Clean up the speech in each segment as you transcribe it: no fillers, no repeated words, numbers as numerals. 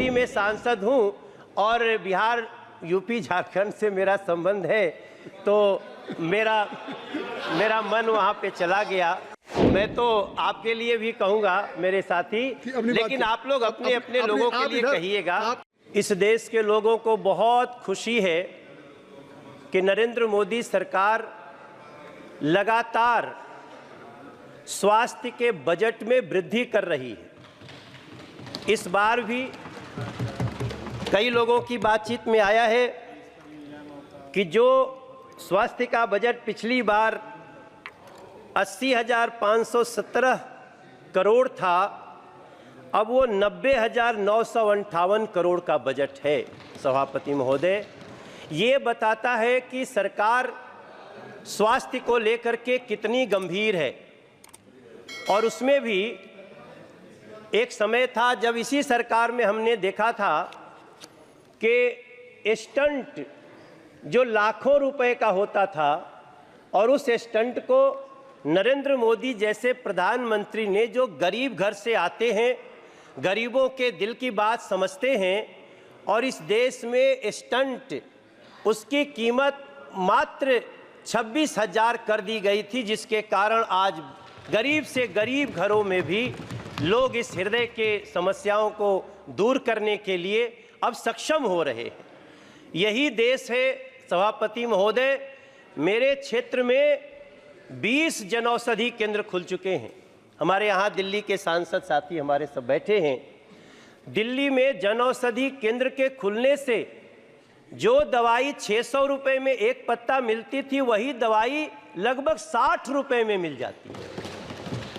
दिल्ली में सांसद हूं और बिहार, यूपी, झारखंड से मेरा संबंध है, तो मेरा मन वहां पे चला गया। मैं तो आपके लिए भी कहूंगा मेरे साथी, लेकिन आप लोग अपने अपने लोगों के लिए कहिएगा। इस देश के लोगों को बहुत खुशी है कि नरेंद्र मोदी सरकार लगातार स्वास्थ्य के बजट में वृद्धि कर रही है। इस बार भी कई लोगों की बातचीत में आया है कि जो स्वास्थ्य का बजट पिछली बार 80,517 करोड़ था, अब वो 90,958 करोड़ का बजट है। सभापति महोदय, ये बताता है कि सरकार स्वास्थ्य को लेकर के कितनी गंभीर है। और उसमें भी एक समय था जब इसी सरकार में हमने देखा था कि स्टंट जो लाखों रुपए का होता था, और उस स्टंट को नरेंद्र मोदी जैसे प्रधानमंत्री ने, जो गरीब घर से आते हैं, गरीबों के दिल की बात समझते हैं, और इस देश में स्टंट उसकी कीमत मात्र 26,000 कर दी गई थी, जिसके कारण आज गरीब से गरीब घरों में भी लोग इस हृदय के समस्याओं को दूर करने के लिए अब सक्षम हो रहे हैं। यही देश है सभापति महोदय। मेरे क्षेत्र में 20 जनौषधि केंद्र खुल चुके हैं। हमारे यहाँ दिल्ली के सांसद साथी हमारे सब बैठे हैं। दिल्ली में जनौषधि केंद्र के खुलने से जो दवाई 600 रुपये में एक पत्ता मिलती थी, वही दवाई लगभग 60 रुपये में मिल जाती है,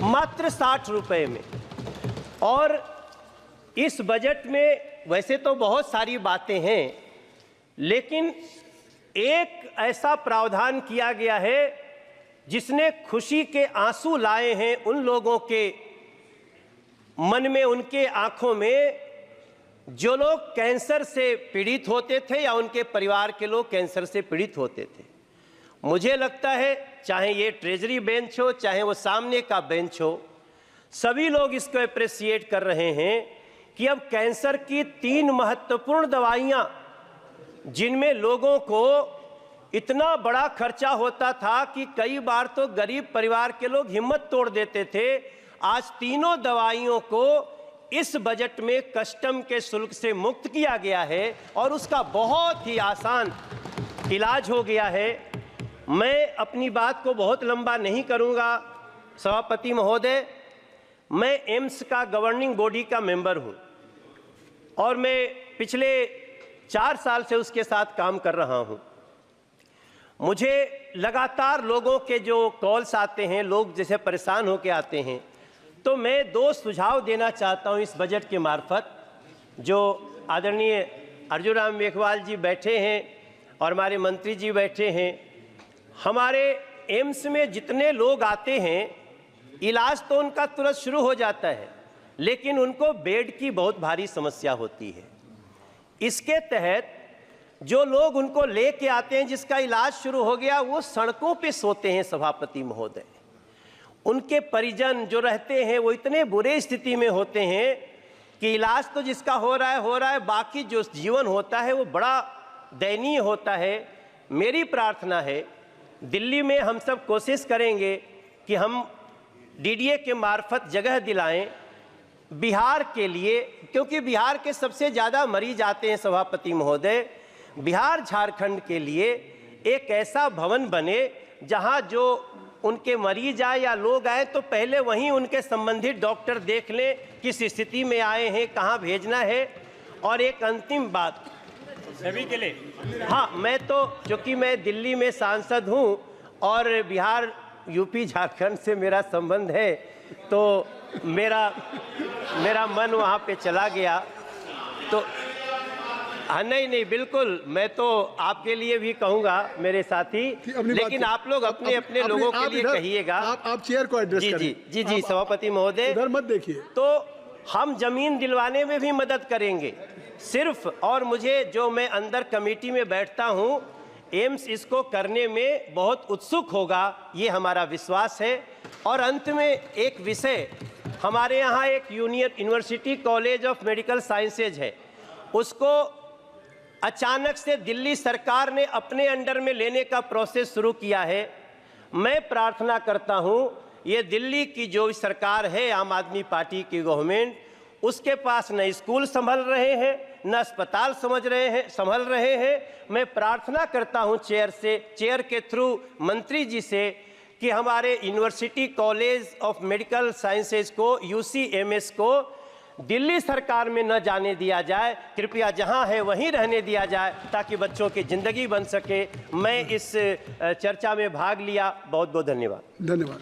मात्र 60 रुपये में। और इस बजट में वैसे तो बहुत सारी बातें हैं, लेकिन एक ऐसा प्रावधान किया गया है जिसने खुशी के आंसू लाए हैं उन लोगों के मन में, उनके आंखों में, जो लोग कैंसर से पीड़ित होते थे या उनके परिवार के लोग कैंसर से पीड़ित होते थे। मुझे लगता है चाहे ये ट्रेजरी बेंच हो, चाहे वो सामने का बेंच हो, सभी लोग इसको अप्रिशिएट कर रहे हैं कि अब कैंसर की 3 महत्वपूर्ण दवाइयां, जिनमें लोगों को इतना बड़ा खर्चा होता था कि कई बार तो गरीब परिवार के लोग हिम्मत तोड़ देते थे, आज तीनों दवाइयों को इस बजट में कस्टम के शुल्क से मुक्त किया गया है और उसका बहुत ही आसान इलाज हो गया है। मैं अपनी बात को बहुत लंबा नहीं करूंगा सभापति महोदय। मैं एम्स का गवर्निंग बॉडी का मेंबर हूं और मैं पिछले 4 साल से उसके साथ काम कर रहा हूं। मुझे लगातार लोगों के जो कॉल्स आते हैं, लोग जैसे परेशान होकर आते हैं, तो मैं 2 सुझाव देना चाहता हूं इस बजट के मार्फत। जो आदरणीय अर्जुन राम मेघवाल जी बैठे हैं और हमारे मंत्री जी बैठे हैं, हमारे एम्स में जितने लोग आते हैं, इलाज तो उनका तुरंत शुरू हो जाता है, लेकिन उनको बेड की बहुत भारी समस्या होती है। इसके तहत जो लोग उनको लेके आते हैं, जिसका इलाज शुरू हो गया, वो सड़कों पे सोते हैं सभापति महोदय। उनके परिजन जो रहते हैं वो इतने बुरे स्थिति में होते हैं कि इलाज तो जिसका हो रहा है, बाकी जो जीवन होता है वो बड़ा दयनीय होता है। मेरी प्रार्थना है, दिल्ली में हम सब कोशिश करेंगे कि हम डीडीए के मार्फत जगह दिलाएं बिहार के लिए, क्योंकि बिहार के सबसे ज़्यादा मरीज आते हैं सभापति महोदय। बिहार झारखंड के लिए एक ऐसा भवन बने जहां जो उनके मरीज आए या लोग आए तो पहले वहीं उनके संबंधित डॉक्टर देख लें किस स्थिति में आए हैं, कहां भेजना है। और एक अंतिम बात सभी के लिए, हाँ, मैं तो चूँकि मैं दिल्ली में सांसद हूं और बिहार, यूपी, झारखंड से मेरा संबंध है, तो मेरा मन वहाँ पे चला गया। तो हाँ, नहीं, बिल्कुल, मैं तो आपके लिए भी कहूँगा मेरे साथी, लेकिन आप लोग अपने अपने लोगों के लिए कहिएगा। आप चेयर को एड्रेस करें। जी सभापति महोदय, इधर मत देखिए। तो हम जमीन दिलवाने में भी मदद करेंगे सिर्फ, और मुझे जो मैं अंदर कमेटी में बैठता हूँ, एम्स इसको करने में बहुत उत्सुक होगा, ये हमारा विश्वास है। और अंत में एक विषय, हमारे यहाँ एक university college of medical sciences है, उसको अचानक से दिल्ली सरकार ने अपने अंडर में लेने का प्रोसेस शुरू किया है। मैं प्रार्थना करता हूं, ये दिल्ली की जो सरकार है, आम आदमी पार्टी की गवर्नमेंट, उसके पास न स्कूल संभल रहे हैं, न अस्पताल संभल रहे हैं। मैं प्रार्थना करता हूं चेयर के थ्रू मंत्री जी से कि हमारे university college of medical sciences को, UCMS को दिल्ली सरकार में न जाने दिया जाए, कृपया जहां है वहीं रहने दिया जाए ताकि बच्चों की जिंदगी बन सके। मैं इस चर्चा में भाग लिया। बहुत बहुत धन्यवाद। धन्यवाद।